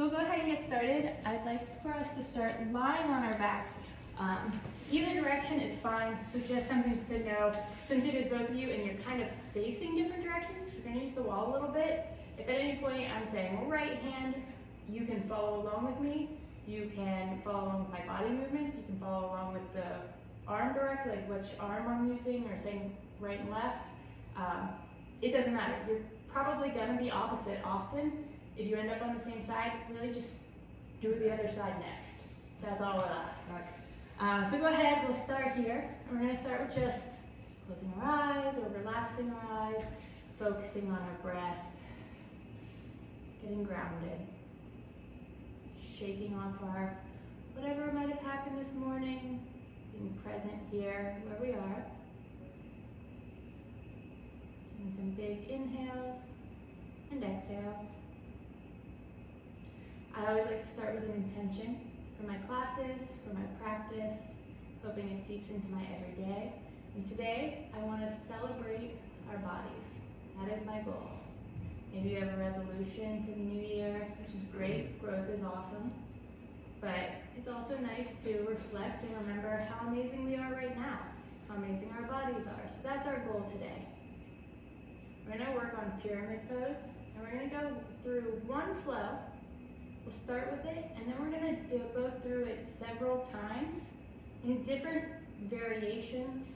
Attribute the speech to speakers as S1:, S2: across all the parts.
S1: we'll go ahead and get started. I'd like for us to start lying on our backs. Either direction is fine, so just something to know, since it is both of you and you're kind of facing different directions, because you're going to use the wall a little bit. If at any point I'm saying right hand, you can follow along with me. You can follow along with my body movements. You can follow along with the arm directly, like which arm I'm using, or saying right and left. It doesn't matter. You're probably going to be opposite often. If you end up on the same side, really just do the other side next. That's all we'll ask. So go ahead, we'll start here. And we're going to start with just closing our eyes or relaxing our eyes, focusing on our breath, getting grounded, shaking off our whatever might have happened this morning, being present here where we are. Taking some big inhales and exhales. I always like to start with an intention for my classes, for my practice, hoping it seeps into my everyday. And today, I want to celebrate our bodies. That is my goal. Maybe you have a resolution for the new year, which is great. Growth is awesome. But it's also nice to reflect and remember how amazing we are right now, how amazing our bodies are. So that's our goal today. We're going to work on pyramid pose, and we're going to go through one flow. We'll start with it, and then we're going to go through it several times in different variations.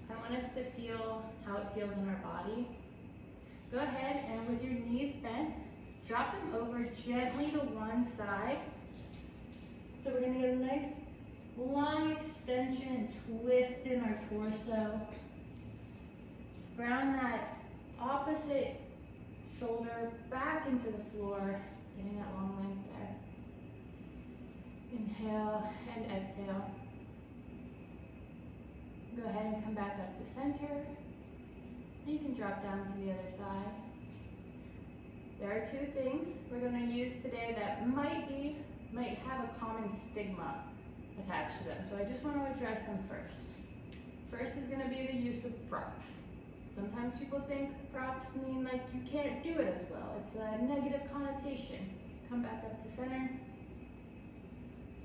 S1: I want us to feel how it feels in our body. Go ahead and with your knees bent, drop them over gently to one side. So we're going to get a nice long extension and twist in our torso. Ground that opposite shoulder back into the floor, getting that long length there. Inhale and exhale. Go ahead and come back up to center. And you can drop down to the other side. There are two things we're going to use today that might have a common stigma attached to them. So I just want to address them first. First is going to be the use of props. Sometimes people think props mean like you can't do it as well. It's a negative connotation. Come back up to center.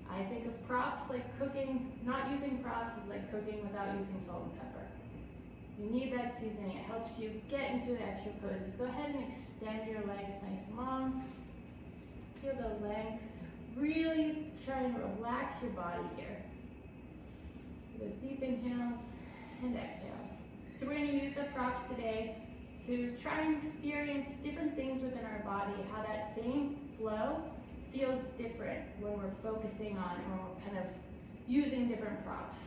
S1: I think of props like cooking. Not using props is like cooking without using salt and pepper. You need that seasoning. It helps you get into the extra poses. Go ahead and extend your legs nice and long. Feel the length. Really try and relax your body here. Those deep inhales and exhales. So we're going to use the props today to try and experience different things within our body, how that same flow feels different when we're focusing on and when we're kind of using different props.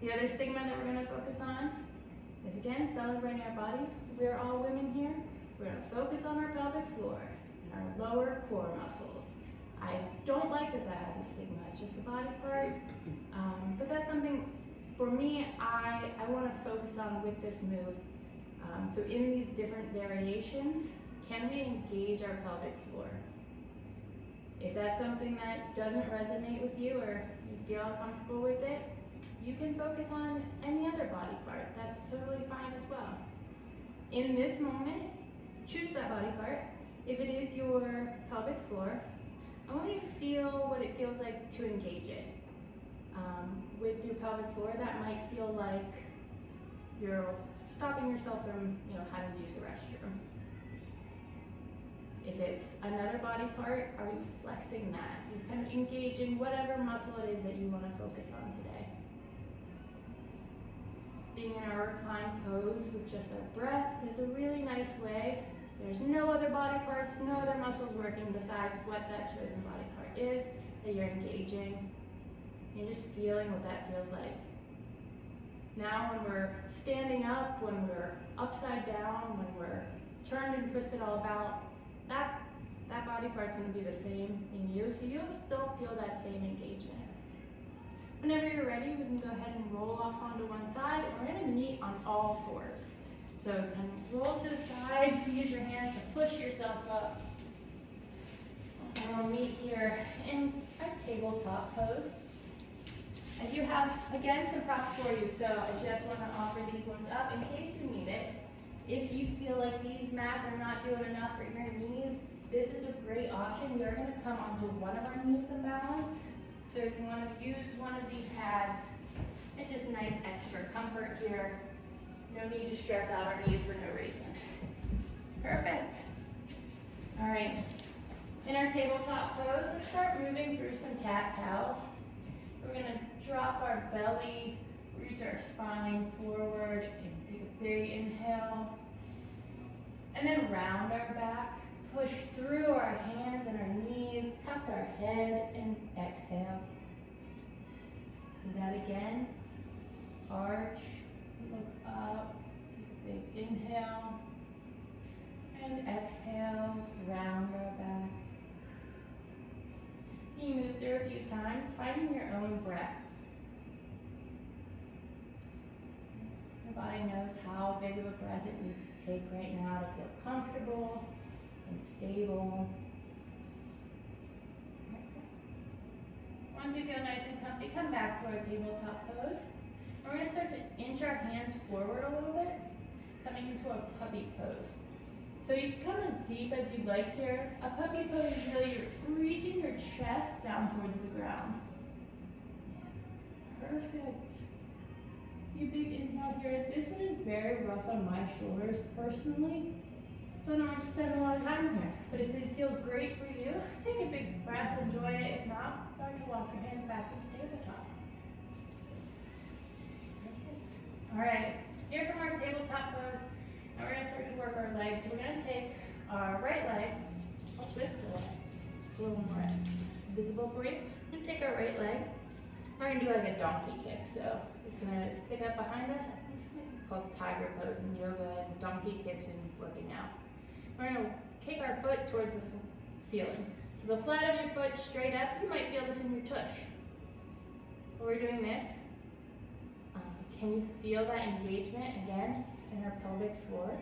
S1: The other stigma that we're going to focus on is, again, celebrating our bodies. We're all women here. We're going to focus on our pelvic floor and our lower core muscles. I don't like that has a stigma. It's just a body part. But that's something, for me, I want to focus on with this move. So in these different variations, can we engage our pelvic floor? If that's something that doesn't resonate with you or you feel uncomfortable with it, you can focus on any other body part. That's totally fine as well. In this moment, choose that body part. If it is your pelvic floor, I want you to feel what it feels like to engage it. With your pelvic floor, that might feel like you're stopping yourself from, having to use the restroom. If it's another body part, are you flexing that? You're kind of engaging whatever muscle it is that you want to focus on today. Being in our reclined pose with just our breath is a really nice way. There's no other body parts, no other muscles working besides what that chosen body part is that you're engaging. You're just feeling what that feels like. Now when we're standing up, when we're upside down, when we're turned and twisted all about, that body part's going to be the same in you, so you'll still feel that same engagement. Whenever you're ready, we can go ahead and roll off onto one side, and we're going to meet on all fours. So kind of roll to the side, use your hands to push yourself up. And we'll meet here in a tabletop pose. I do have, again, some props for you, so I just want to offer these ones up in case you need it. If you feel like these mats are not doing enough for your knees, this is a great option. We are going to come onto one of our knees and balance. So if you want to use one of these pads, it's just nice extra comfort here. No need to stress out our knees for no reason. Perfect. All right. In our tabletop pose, let's start moving through some cat-cows. We're going to drop our belly, reach our spine forward, and take a big inhale. And then round our back, push through our hands and our knees, tuck our head, and exhale. Do that again. Arch, look up, take a big inhale, and exhale, round our back. Can you move through a few times, finding your own breath. Your body knows how big of a breath it needs to take right now to feel comfortable and stable. Once you feel nice and comfy, come back to our tabletop pose. We're going to start to inch our hands forward a little bit, coming into a puppy pose. So you can come as deep as you'd like here. A puppy pose is really you're reaching your chest down towards the ground. Perfect. You big inhale here. This one is very rough on my shoulders personally, so I don't like to spend a lot of time here. But if it feels great for you, take a big breath, enjoy it. If not, start to walk your hands back to the tabletop. Perfect. All right, here from our tabletop pose, now we're going to start to work our legs. So we're going to take our right leg, I'll twist it away. It's a little more visible for you. We're going to take our right leg. We're going to do like a donkey kick. So it's going to stick up behind us. It's called tiger pose in yoga and donkey kicks in working out. We're going to kick our foot towards the ceiling. So the flat of your foot straight up, you might feel this in your tush. While we're doing this, can you feel that engagement again in our pelvic floor?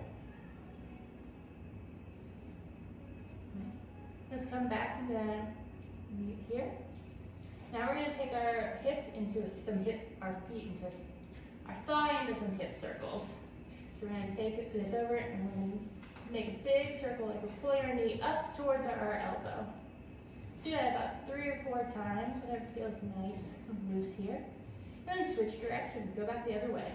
S1: Let's come back and then meet here. Now we're going to take our hips into our feet into our thigh into some hip circles. So we're going to take this over and we're going to make a big circle like we're pulling our knee up towards our elbow. Do that about 3 or 4 times, whatever feels nice and loose here. And then switch directions, go back the other way.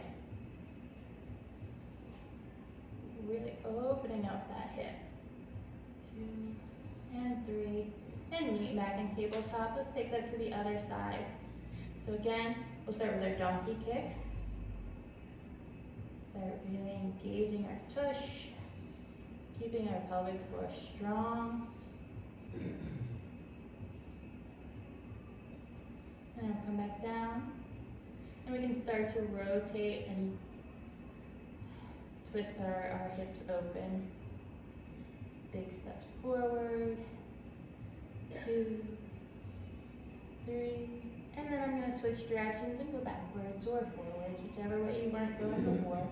S1: Really opening up that hip. 2 and 3, and meet back in tabletop. Let's take that to the other side. So again, we'll start with our donkey kicks. Start really engaging our tush, keeping our pelvic floor strong. And I'll come back down. And we can start to rotate and twist our hips open. Big steps forward. 2, 3, and then I'm going to switch directions and go backwards or forwards, whichever way you weren't going before.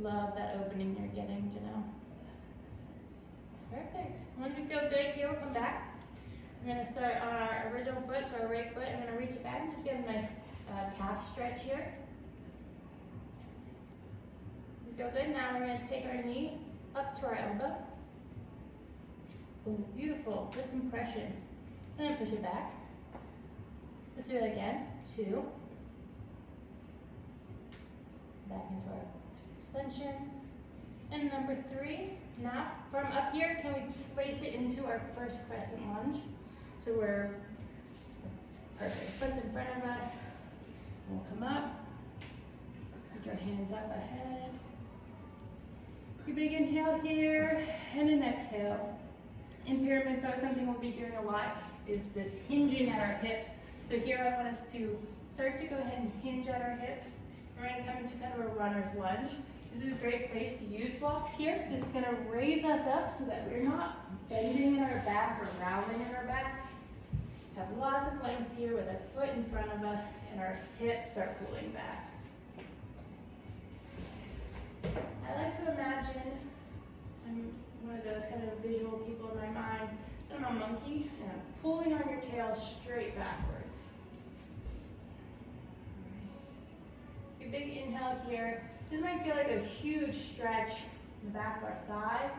S1: Love that opening you're getting, Janelle. Perfect. Once you feel good here, we'll come back. We're going to start on our original foot, so our right foot. I'm going to reach it back and just get a nice calf stretch here. You feel good? Now we're going to take our knee up to our elbow. Ooh, beautiful, good compression. And then push it back. Let's do it again. 2. Back into our extension. And number 3. Now, from up here, can we place it into our first crescent lunge? So we're perfect. Foot's in front of us. We'll come up. Put your hands up ahead. Your big inhale here, and an exhale. In pyramid pose, something we'll be doing a lot is this hinging at our hips. So here I want us to start to go ahead and hinge at our hips. We're going to come into kind of a runner's lunge. This is a great place to use blocks here. This is going to raise us up so that we're not bending in our back or rounding in our back. Have lots of length here with our foot in front of us and our hips are pulling back. I like to imagine, I'm one of those kind of visual people in my mind, I'm a monkey and I'm pulling on your tail straight backwards. A big inhale here. This might feel like a huge stretch. the back of our thigh.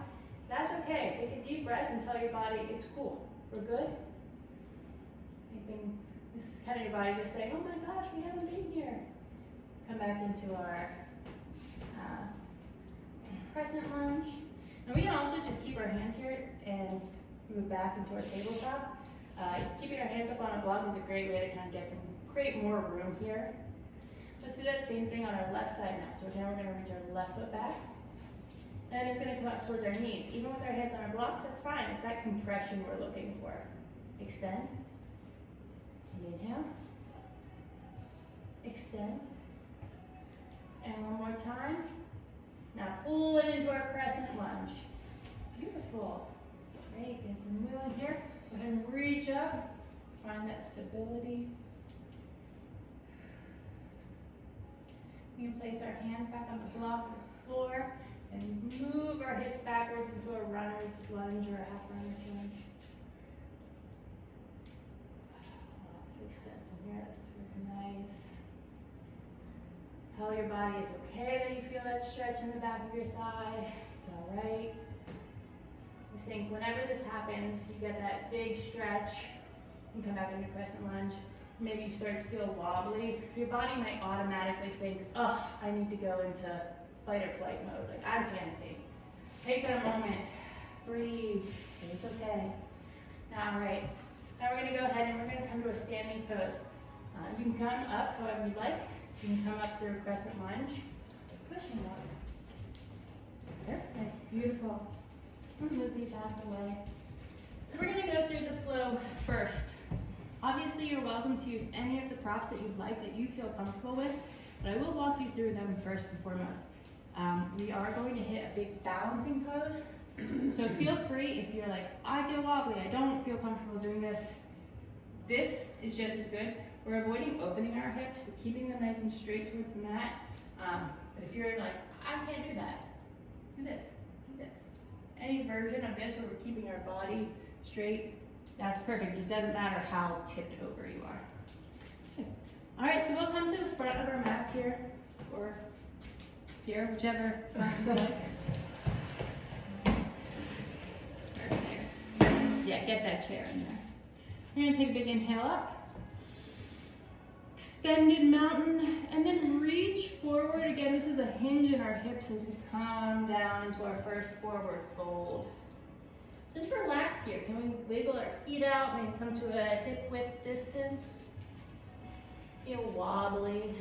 S1: That's okay. Take a deep breath and tell your body it's cool. We're good. Anything, this is kind of your body just saying, oh my gosh, we haven't been here. Come back into our crescent lunge. And we can also just keep our hands here and move back into our tabletop. Keeping our hands up on a block is a great way to kind of create more room here. Let's do that same thing on our left side now. So now we're going to reach our left foot back. And it's going to come up towards our knees. Even with our hands on our blocks, that's fine. It's that compression we're looking for. Extend. Inhale. Extend. And one more time. Now pull it into our crescent lunge. Beautiful. Great. Get some wiggle here. Go ahead and reach up. Find that stability. We can place our hands back on the block or the floor and move our hips backwards into a runner's lunge or a half runner's lunge. Lots of extension here. That feels nice. Tell your body it's okay that you feel that stretch in the back of your thigh. It's all right. I think whenever this happens, you get that big stretch. You come back into crescent lunge. Maybe you start to feel wobbly. Your body might automatically think, oh, I need to go into fight or flight mode. Like, I'm panicking. Take that moment. Breathe. It's okay. Now, all right. Now we're going to go ahead and we're going to come to a standing pose. You can come up however you like. You can come up through a crescent lunge. Pushing up. Perfect. Beautiful. Move these out of the way. So we're going to go through the flow first. Obviously, you're welcome to use any of the props that you'd like, that you feel comfortable with, but I will walk you through them first and foremost. We are going to hit a big balancing pose. So feel free if you're like, I feel wobbly, I don't feel comfortable doing this. This is just as good. We're avoiding opening our hips, we're keeping them nice and straight towards the mat. But if you're like, I can't do that, do this, do this. Any version of this where we're keeping our body straight, that's perfect. It doesn't matter how tipped over you are. Okay. All right, so we'll come to the front of our mats here, or here, whichever front you like. Perfect. Yeah, get that chair in there. We're gonna take a big inhale up. Extended mountain, and then reach forward. Again, this is a hinge in our hips as we come down into our first forward fold. Just relax here. Can we wiggle our feet out, maybe come to a hip width distance? Feel wobbly,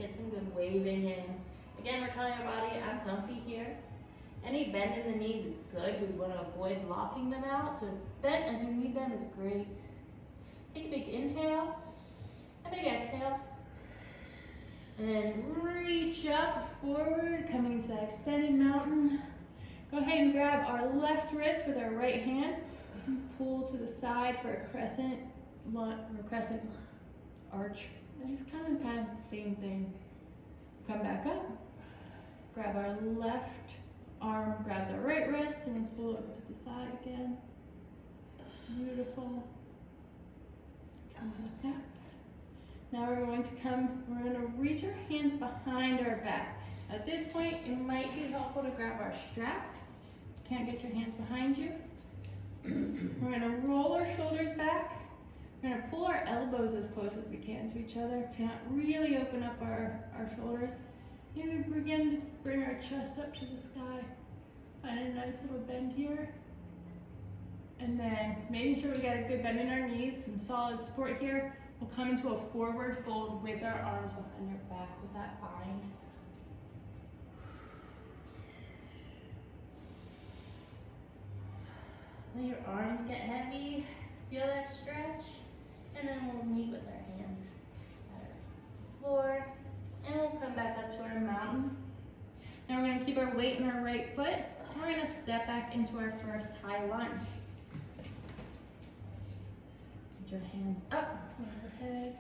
S1: get some good waving in. Again, we're telling our body, I'm comfy here. Any bend in the knees is good. We want to avoid locking them out. So as bent as you need them is great. Take a big inhale, a big exhale. And then reach up, forward, coming into that extended mountain. Go ahead and grab our left wrist with our right hand. Pull to the side for a crescent arch. And just kind of the same thing. Come back up. Grab our left arm, grabs our right wrist, and then pull over to the side again. Beautiful. Come back up. Now we're going to reach our hands behind our back. At this point, it might be helpful to grab our strap. Can't get your hands behind you. We're going to roll our shoulders back. We're going to pull our elbows as close as we can to each other. Can't really open up our shoulders. Maybe begin to bring our chest up to the sky. Find a nice little bend here. And then making sure we got a good bend in our knees, some solid support here. We'll come into a forward fold with our arms behind our back with that bind. Let your arms get heavy, feel that stretch, and then we'll meet with our hands at our floor, and we'll come back up to our mountain. Now we're going to keep our weight in our right foot, and we're going to step back into our first high lunge. Put your hands up overhead.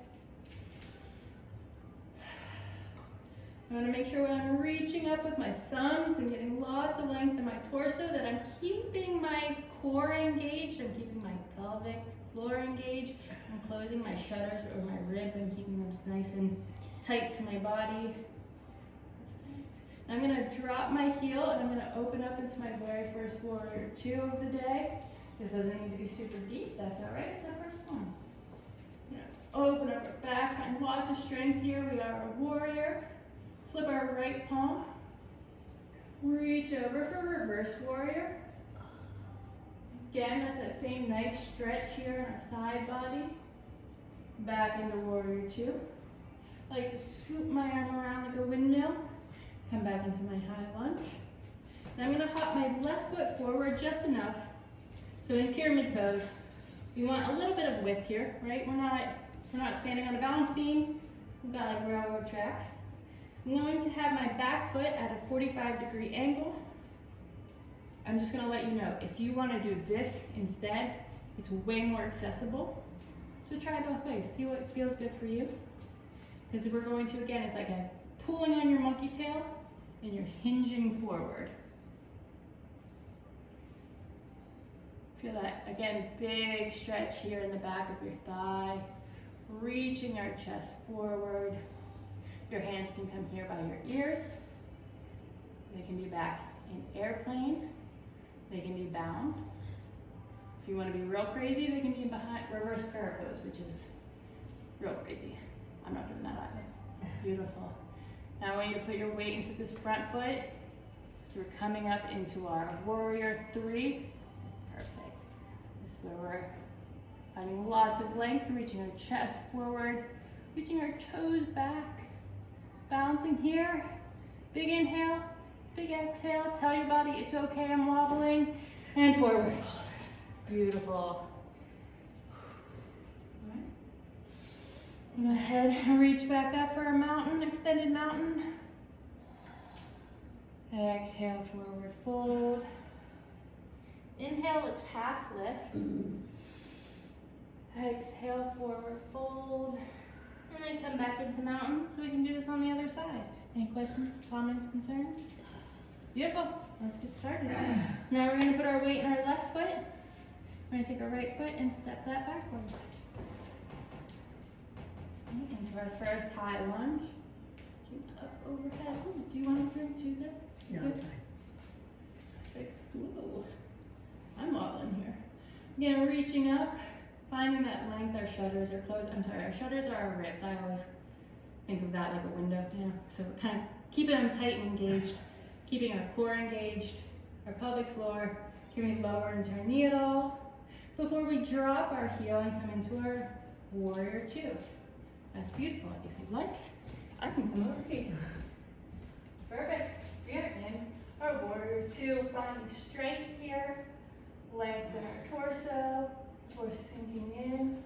S1: I'm going to make sure when I'm reaching up with my thumbs and getting lots of length in my torso that I'm keeping my core engaged, I'm keeping my pelvic floor engaged, I'm closing my shutters or my ribs, I'm keeping them nice and tight to my body. I'm gonna drop my heel and I'm gonna open up into my very first warrior two of the day. This doesn't need to be super deep, that's all right, it's our first one. Open up our back, find lots of strength here. We are a warrior. Flip our right palm. Reach over for reverse warrior. Again, that's that same nice stretch here in our side body. Back into warrior two. I like to scoop my arm around like a windmill. Come back into my high lunge. And I'm gonna hop my left foot forward just enough. So in pyramid pose, we want a little bit of width here, right? We're not standing on a balance beam. We've got like railroad tracks. I'm going to have my back foot at a 45-degree angle. I'm just gonna let you know, if you wanna do this instead, it's way more accessible. So try both ways, see what feels good for you. Because we're going to, again, it's like a pulling on your monkey tail and you're hinging forward. Feel that, again, big stretch here in the back of your thigh, reaching our chest forward. Your hands can come here by your ears. They can be back in airplane. They can be bound. If you want to be real crazy, they can be behind reverse prayer pose, which is real crazy. I'm not doing that either. Beautiful. Now I want you to put your weight into this front foot. So we're coming up into our warrior three. Perfect. This is where we're finding lots of length, reaching our chest forward, reaching our toes back, bouncing here. Big inhale, big exhale. Tell your body it's okay, I'm wobbling. And forward fold. Beautiful. Go ahead and reach back up for a mountain, extended mountain. Exhale, forward fold. Inhale, it's half lift. Exhale, forward fold. And then come back into mountain so we can do this on the other side. Any questions, comments, concerns? Beautiful, let's get started. Now we're gonna put our weight in our left foot. We're gonna take our right foot and step that backwards. Into our first high lunge. Up overhead. Ooh, do you want to do that?
S2: No, I'm fine.
S1: Perfect. Whoa. I'm wobbling here. Again, reaching up, finding that length. Our shutters are closed. I'm sorry, our shutters are our ribs. I always think of that like a window, you know. So we're kind of keeping them tight and engaged, keeping our core engaged, our pelvic floor. Can we lower into our knee at all? Before we drop our heel and come into our warrior two. That's beautiful. If you'd like, I can come over here. Perfect. We are in our warrior two, finding strength here, lengthen our torso, we're sinking in.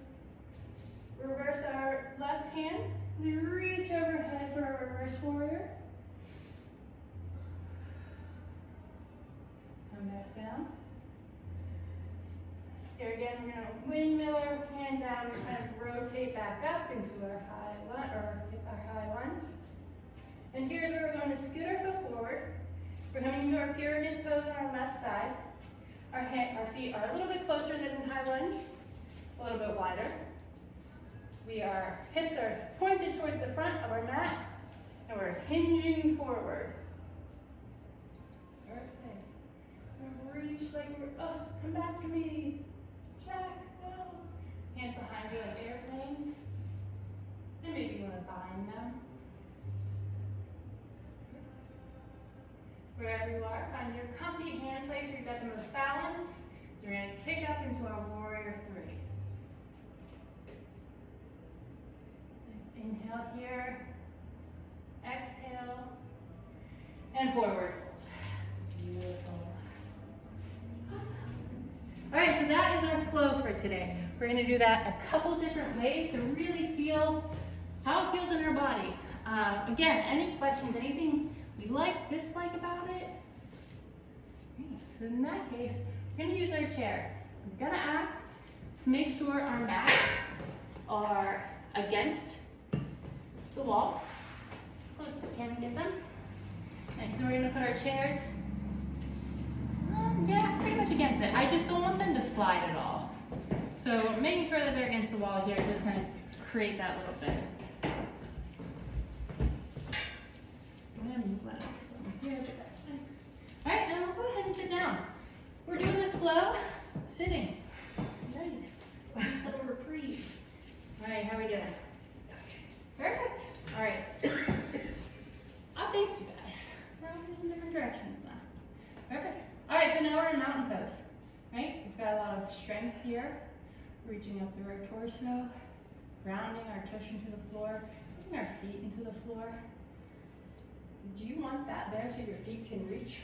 S1: Reverse our left hand. We reach overhead for our reverse warrior. Come back down. Here again, we're going to windmill our hand down and kind of rotate back up into our high lunge. And here's where we're going to scoot our foot forward. We're coming into our pyramid pose on our left side. Our feet are a little bit closer than in high lunge, a little bit wider. Our hips are pointed towards the front of our mat, and we're hinging forward. Perfect. And reach like we're, oh, come back to me. Jack, no. Hands behind you like airplanes. And maybe you want to bind them. Wherever you are, find your comfy hand place where you've got the most balance. So we're going to kick up into our warrior three. Inhale here. Exhale. And forward fold. Beautiful. All right, so that is our flow for today. We're gonna do that a couple different ways to really feel how it feels in our body. Again, any questions, anything we like, dislike about it? Great. So in that case, we're gonna use our chair. I'm gonna ask to make sure our mats are against the wall, as close as we can get them. And so we're gonna put our chairs yeah, pretty much against it. I just don't want them to slide at all. So making sure that they're against the wall here, just kind of create that little bit. I'm gonna move that up some. and sit down. We're doing this flow, sitting. Nice. Nice little reprieve. All right, how are we doing? Perfect. All right. I'll face you guys. We're all facing different directions now. Perfect. All right, so now we're in mountain pose, right? We've got a lot of strength here, reaching up through our torso, grounding our tush into the floor, putting our feet into the floor. Do you want that there so your feet can reach?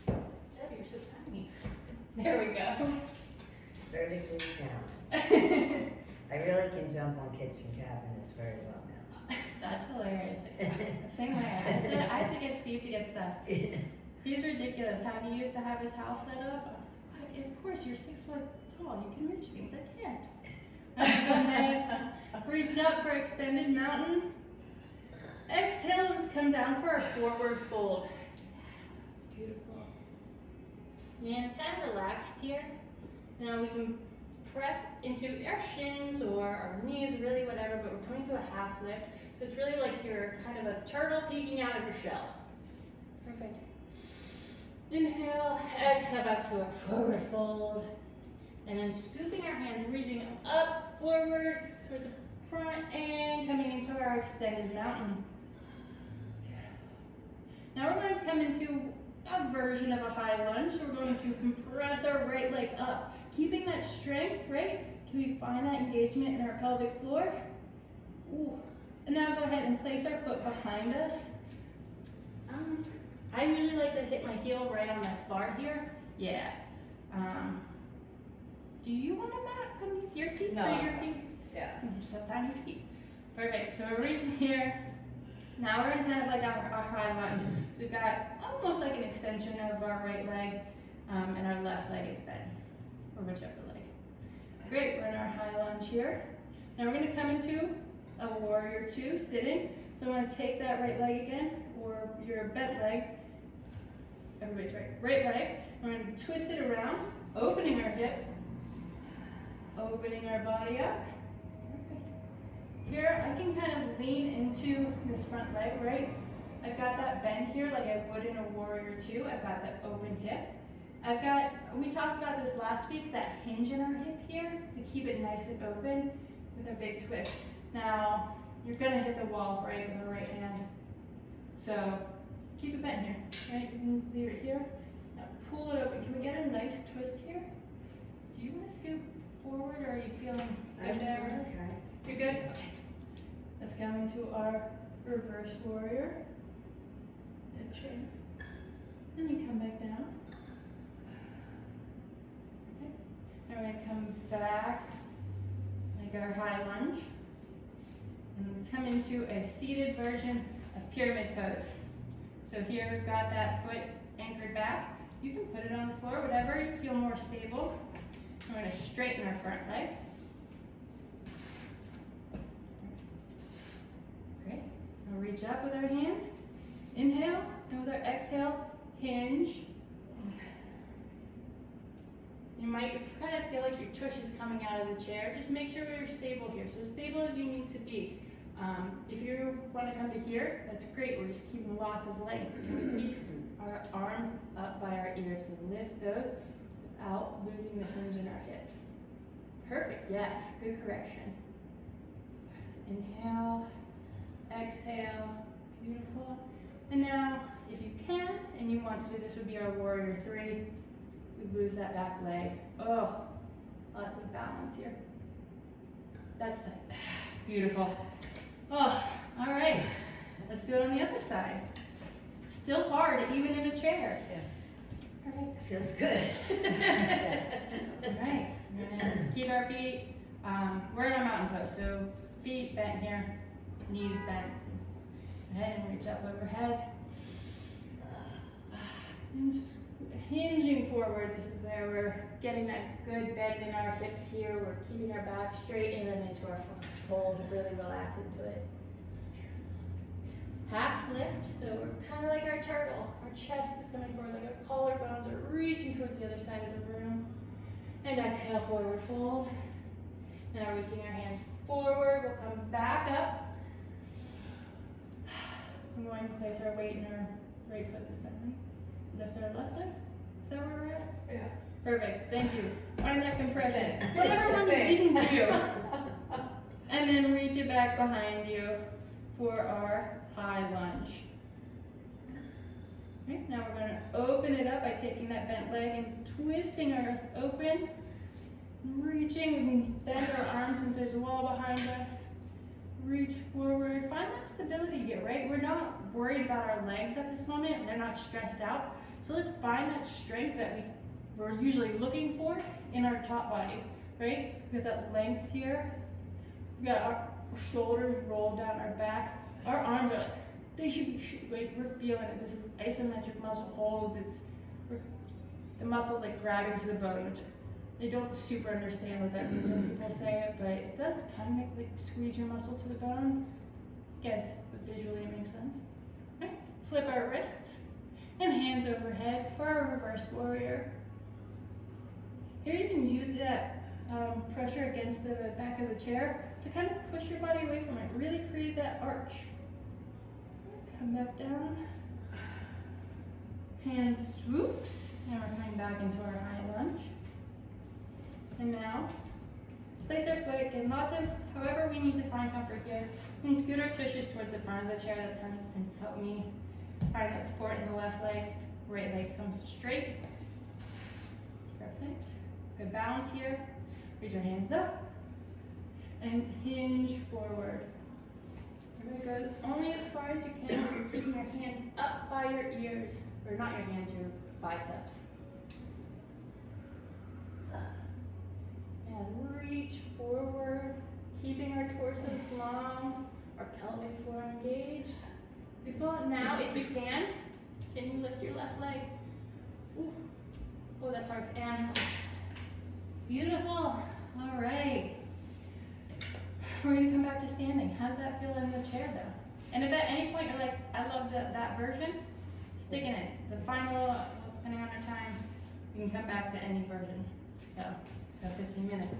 S1: Debbie, you're so tiny. There we go.
S2: Vertically challenged. I really can jump on kitchen cabinets very well now.
S1: That's hilarious. Same way. I have to get Steve to get stuff. He's ridiculous how he used to have his house set up. I was like, what? Of course, you're 6 foot tall. You can reach things. I can't. Go ahead. Reach up for extended mountain. Exhale, let's come down for our forward fold. Beautiful. And kind of relaxed here. Now we can press into our shins or our knees, really whatever, but we're coming to a half lift. So it's really like you're kind of a turtle peeking out of your shell. Perfect. Inhale, exhale back to a forward fold. And then scooping our hands, reaching up, forward, towards the front, and coming into our extended mountain. Now we're going to come into a version of a high lunge. So we're going to compress our right leg up. Keeping that strength, right? Can we find that engagement in our pelvic floor? Ooh. And now go ahead and place our foot behind us. I usually like to hit my heel right on this bar here. Yeah. Do you want a mat beneath your feet?
S2: No.
S1: So your feet?
S2: Yeah.
S1: You just have tiny feet. Perfect. So we're reaching here. Now we're in kind of like our high lunge. So we've got almost like an extension of our right leg, and our left leg is bent, or whichever leg. Great, we're in our high lunge here. Now we're gonna come into a warrior two, sitting. So I'm gonna take that right leg again, or your bent leg. Everybody's right. Right leg. We're gonna twist it around, opening our hip, opening our body up. Here, I can kind of lean into this front leg, right? I've got that bend here like I would in a warrior two. I've got that open hip. We talked about this last week, that hinge in our hip here to keep it nice and open with a big twist. Now, you're gonna hit the wall, right, with the right hand. So, keep it bent here, right? You can leave it here. Now, pull it open. Can we get a nice twist here? Do you want to scoop forward, or are you feeling good there?
S2: Okay.
S1: You're good? Okay. Let's go into our reverse warrior. And chain. And then come back down. Okay. And we're going to come back like our high lunge. And let's come into a seated version of pyramid pose. So here we've got that foot anchored back. You can put it on the floor, whatever you feel more stable. We're going to straighten our front leg. Great. Now reach up with our hands. Inhale, and with our exhale, hinge. You might kind of feel like your tush is coming out of the chair. Just make sure you're stable here. So stable as you need to be. If you want to come to here, that's great. We're just keeping lots of length. Can we keep our arms up by our ears? So lift those without losing the hinge in our hips. Perfect. Yes. Good correction. Inhale. Exhale. Beautiful. And now, if you can, and you want to, this would be our warrior three. We lose that back leg. Oh, lots of balance here. That's the, beautiful. Oh, all right. Let's do it on the other side. It's still hard, even in a chair.
S2: Yeah.
S1: Perfect.
S2: Feels good.
S1: All right. We're gonna keep our feet. We're in our mountain pose, so feet bent here, knees bent. Go ahead and reach up overhead. And hinging forward. This is where we're getting that good bend in our hips here. We're keeping our back straight and then into our fold to really relax into it. Half lift, so we're kind of like our turtle. Our chest is coming forward, like our collarbones are reaching towards the other side of the room. And exhale, forward fold. Now reaching our hands forward, we'll come back up. I'm going to place our weight in our right foot this time, right? Lift our Perfect, thank you. Find that compression. Whatever one you didn't do. And then reach it back behind you for our high lunge. Right, now we're gonna open it up by taking that bent leg and twisting our wrist open. Reaching, we can bend our arms since there's a wall behind us. Reach forward, find that stability here, right? We're not worried about our legs at this moment, they're not stressed out. So let's find that strength that we're usually looking for in our top body, right? We got that length here. We got our shoulders rolled down our back. Our arms are like, they should be straight, right? We're feeling it. This is isometric muscle holds. The muscles like grabbing to the bone, which they don't super understand what that means when people say it, but it does kind of make like squeeze your muscle to the bone. Guess visually it makes sense. Right? Flip our wrists and hands overhead for our reverse warrior. Here you can use that pressure against the back of the chair to kind of push your body away from it. Really create that arch. Come back down. Hands swoops. Now we're coming back into our high lunge. And now, place our foot, get lots of, however we need to find comfort here. We can scoot our tushes towards the front of the chair. That tends to help me find that support in the left leg. Right leg comes straight. Perfect. Good balance here. Reach your hands up. And hinge forward. Remember, go only as far as you can. You're keeping your hands up by your ears. Or not your hands, your biceps. And reach forward, keeping our torsos long, our pelvic floor engaged. Beautiful. Now, if you can you lift your left leg? Ooh. Oh, that's hard. And beautiful. All right. We're going to come back to standing. How did that feel in the chair, though? And if at any point you're like, I love that version, stick in it. The final, depending on your time, you can come back to any version. So, about 15 minutes.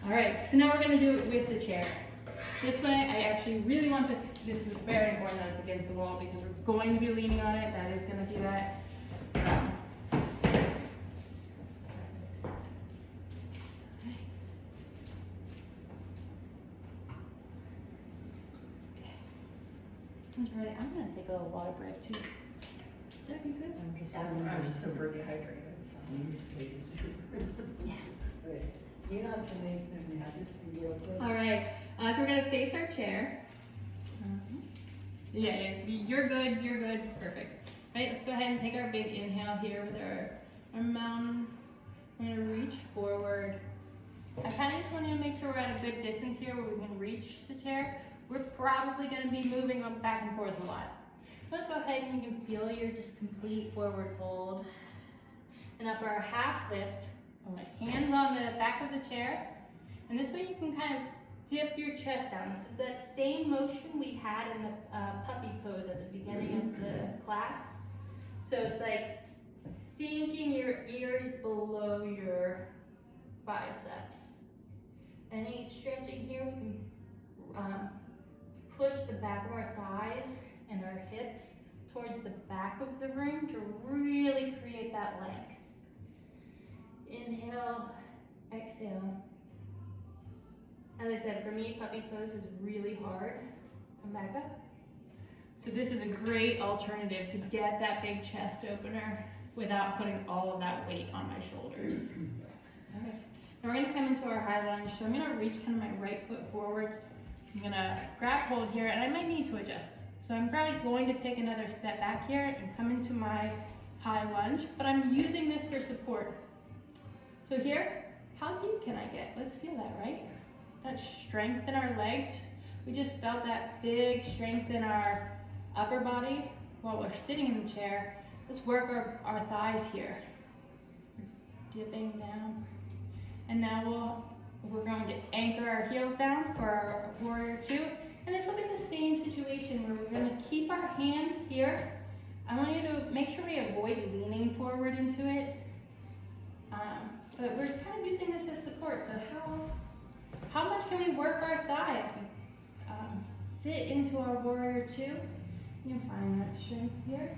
S1: All right, so now we're going to do it with the chair. This way, I actually really want this. This is very important that it's against the wall because we're going to be leaning on it. That is going to do that. Ready. I'm going to take a little water break too. That'd be good.
S3: I'm super dehydrated, so.
S2: Yeah. You don't have to make them now, just be real quick.
S1: All right, so we're gonna face our chair. Yeah, you're good, perfect. Right, let's go ahead and take our big inhale here with our mountain. We're gonna reach forward. I kind of just want to make sure we're at a good distance here where we can reach the chair. We're probably gonna be moving on back and forth a lot. Let's go ahead and you can feel your just complete forward fold. And now for our half lift, hands on the back of the chair, and this way you can kind of dip your chest down. This is that same motion we had in the puppy pose at the beginning of the class. So it's like sinking your ears below your biceps. Any stretching here, we can push the back of our thighs and our hips towards the back of the room to really create that length. Inhale, exhale. As I said, for me, puppy pose is really hard. Come back up. So this is a great alternative to get that big chest opener without putting all of that weight on my shoulders. Okay. Now we're gonna come into our high lunge. So I'm gonna reach kind of my right foot forward. I'm gonna grab hold here, and I might need to adjust. So I'm probably going to take another step back here and come into my high lunge, but I'm using this for support. So here, how deep can I get? Let's feel that, right? That strength in our legs. We just felt that big strength in our upper body while we're sitting in the chair. Let's work our thighs here. Dipping down. And now we're going to anchor our heels down for our warrior two. And this will be the same situation where we're going to keep our hand here. I want you to make sure we avoid leaning forward into it. But we're kind of using this as support. So how much can we work our thighs? We sit into our warrior two. You can find that strength here.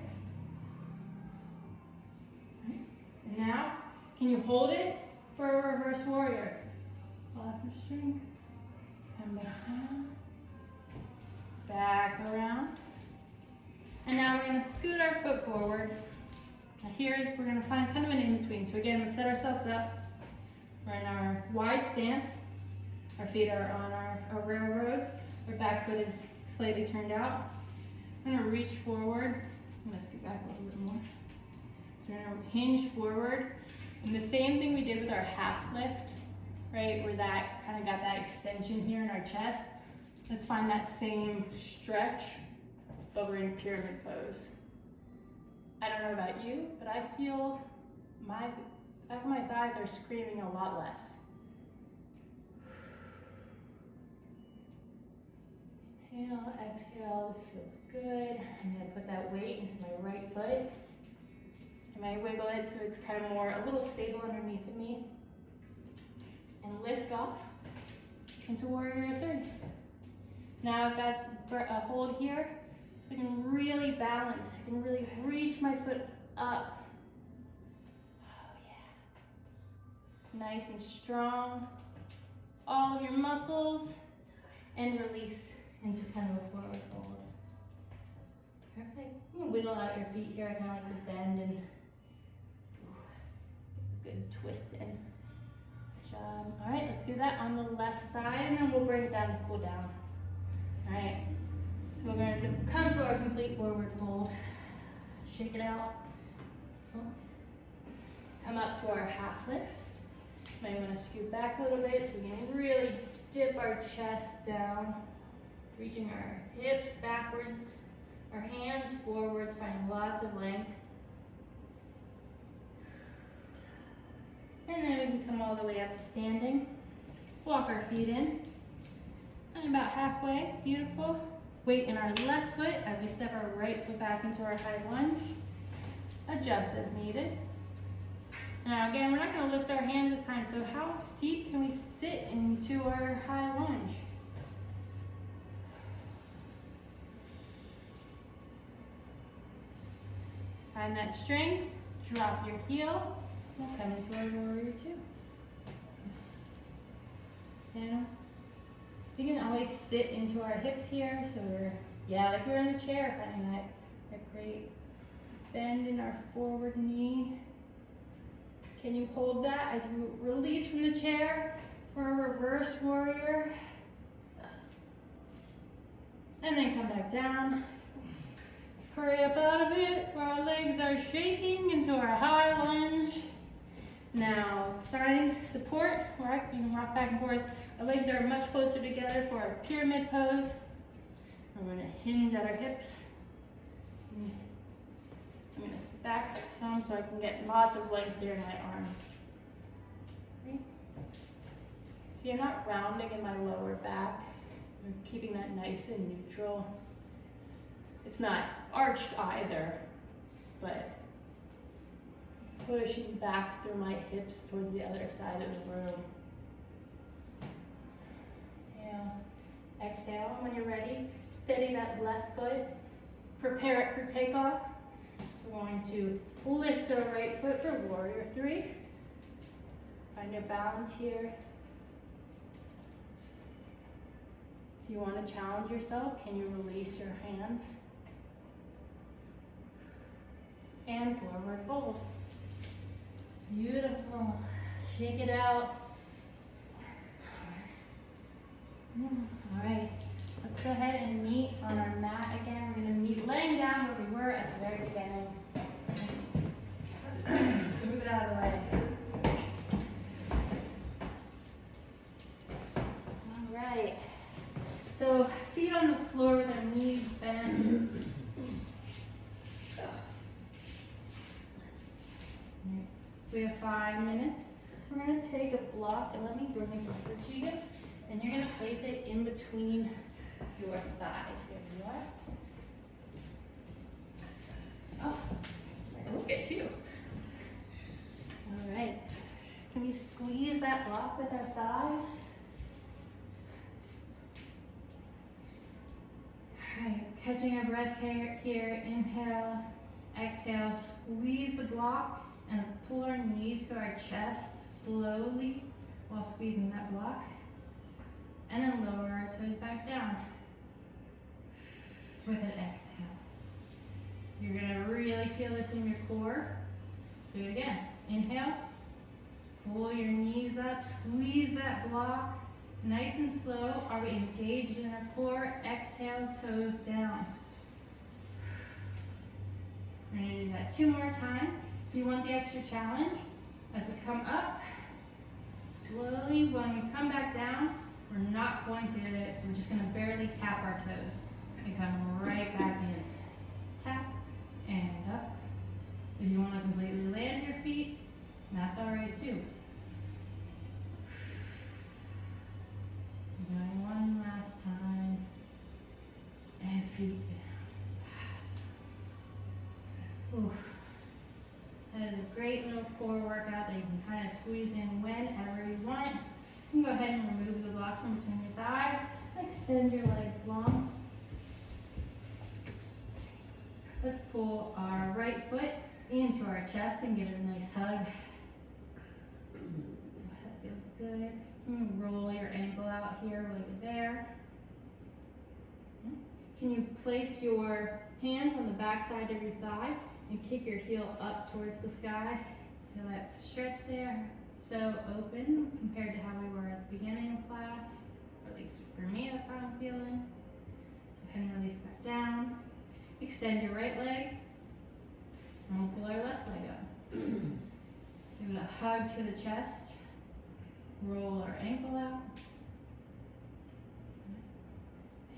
S1: Right. And now Can you hold it for a reverse warrior? Lots of strength. Come down. Back around. And now we're gonna scoot our foot forward. Now here we're gonna find kind of an in-between. So again, we set ourselves up. We're in our wide stance. Our feet are on our railroads. Our back foot is slightly turned out. I'm gonna reach forward. I'm gonna scoot back a little bit more. So we're gonna hinge forward. And the same thing we did with our half lift, right? Where that kind of got that extension here in our chest. Let's find that same stretch, but we're in pyramid pose. I don't know about you, but I feel my back of my thighs are screaming a lot less. Inhale, exhale, this feels good. I'm gonna put that weight into my right foot. And I wiggle it so it's kind of more, a little stable underneath of me. And lift off into warrior three. Now I've got a hold here. I can really balance. I can really reach my foot up. Oh yeah. Nice and strong. All of your muscles. And release into kind of a forward fold. Perfect. You can wiggle out your feet here. I kind of like to bend and good twist in. Good job. All right, let's do that on the left side, and then we'll bring it down to cool down. All right, we're going to come to our complete forward fold. Shake it out. Come up to our half lift. Might want to scoot back a little bit so we can really dip our chest down, reaching our hips backwards, our hands forwards, finding lots of length. And then we can come all the way up to standing. Walk our feet in. And about halfway, beautiful. Weight in our left foot as we step our right foot back into our high lunge. Adjust as needed. Now again, we're not going to lift our hands this time, so how deep can we sit into our high lunge? Find that strength, drop your heel, we'll come into our warrior two. Yeah. We can always sit into our hips here, so we're, like we're in the chair, finding that great bend in our forward knee. Can you hold that as you release from the chair for a reverse warrior? And then come back down. Hurry up out of it where our legs are shaking into our high lunge. Now, find support, right? You can rock back and forth. Our legs are much closer together for our pyramid pose. We're gonna hinge at our hips. I'm gonna scoot back some so I can get lots of length here in my arms. Okay. See, I'm not rounding in my lower back. I'm keeping that nice and neutral. It's not arched either, but pushing back through my hips towards the other side of the room. Inhale, exhale. When you're ready, steady that left foot. Prepare it for takeoff. We're going to lift our right foot for warrior three. Find your balance here. If you want to challenge yourself, can you release your hands? And forward fold. Beautiful. Shake it out. All right. Let's go ahead and meet on our mat again. We're going to meet laying down where we were at the very beginning. Move it out of the way. All right. So feet on the floor with our knees bent. We have 5 minutes. So we're going to take a block, and let me bring it over to you. And you're going to place it in between your thighs. Here you are. Oh, look at you. All right. Can we squeeze that block with our thighs? All right, catching our breath here. Inhale, exhale, squeeze the block. And let's pull our knees to our chest slowly while squeezing that block. And then lower our toes back down with an exhale. You're gonna really feel this in your core. Let's do it again. Inhale, pull your knees up, squeeze that block. Nice and slow. Are we engaged in our core? Exhale, toes down. We're gonna do that 2 more times. If you want the extra challenge, as we come up, slowly, when we come back down, we're just gonna barely tap our toes and come right back in. Tap and up. If you wanna completely land your feet, that's all right too. Going one last time. And feet down. Oof. That is a great little core workout that you can kind of squeeze in whenever you want. You can go ahead and remove the block from between your thighs. Extend your legs long. Let's pull our right foot into our chest and give it a nice hug. That feels good. Roll your ankle out here while you're there. Can you place your hands on the back side of your thigh and kick your heel up towards the sky? Feel that stretch there. So open compared to how we were at the beginning of class. Or at least for me, that's how I'm feeling. Go ahead and release that down. Extend your right leg. And we'll pull our left leg up. Give it a hug to the chest. Roll our ankle out.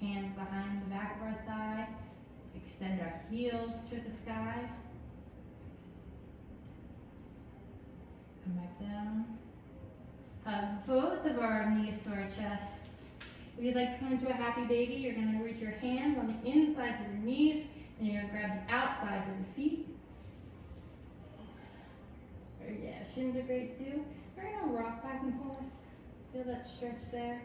S1: Hands behind the back of our thigh. Extend our heels to the sky. Come back down. Hug both of our knees to our chests. If you'd like to come into a happy baby, you're going to reach your hands on the insides of your knees and you're going to grab the outsides of your feet. Or yeah, shins are great too. We're going to rock back and forth. Feel that stretch there.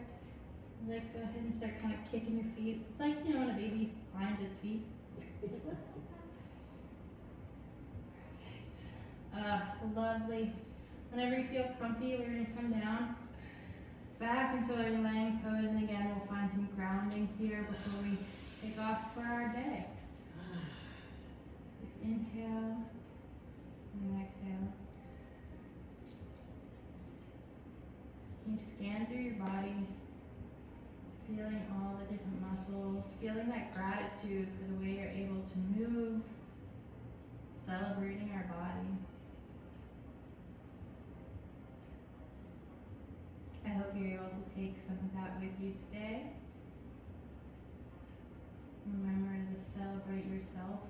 S1: Like, go ahead and start kind of kicking your feet. It's like, when a baby finds its feet. Lovely. Whenever you feel comfy, we're going to come down. Back into our laying pose. And again, we'll find some grounding here before we take off for our day. Inhale. And exhale. Can you scan through your body, feeling all the different muscles, feeling that gratitude for the way you're able to move, celebrating our body. I hope you're able to take some of that with you today. Remember to celebrate yourself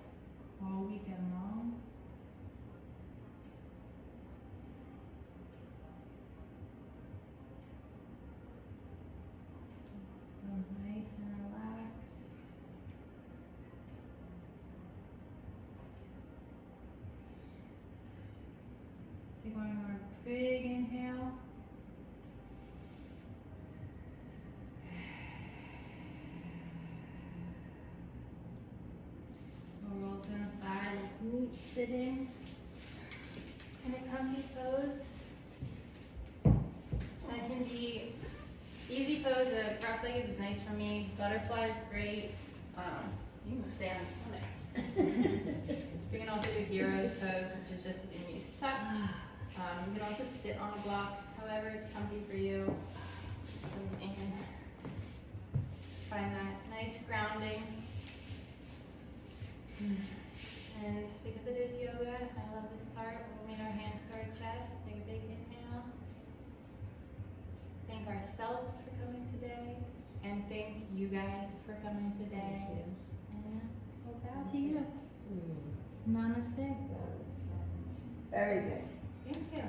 S1: all weekend long. Nice and relaxed. Let's take one more big inhale. We'll roll to the side. Let's meet sitting in a comfy pose. That can be easy pose. Cross-legged is nice for me. Butterfly is great. You can stay on your stomach. You can also do hero's pose, which is just with your knees tucked. You can also sit on a block, however is comfy for you. And find that nice grounding. And because it is yoga, I love this part. We'll meet our hands to our chest. Take a big inhale. Thank ourselves for coming today, and thank you guys for coming today.
S2: Thank you.
S1: And we'll bow to you. Namaste.
S2: Very good.
S1: Thank you.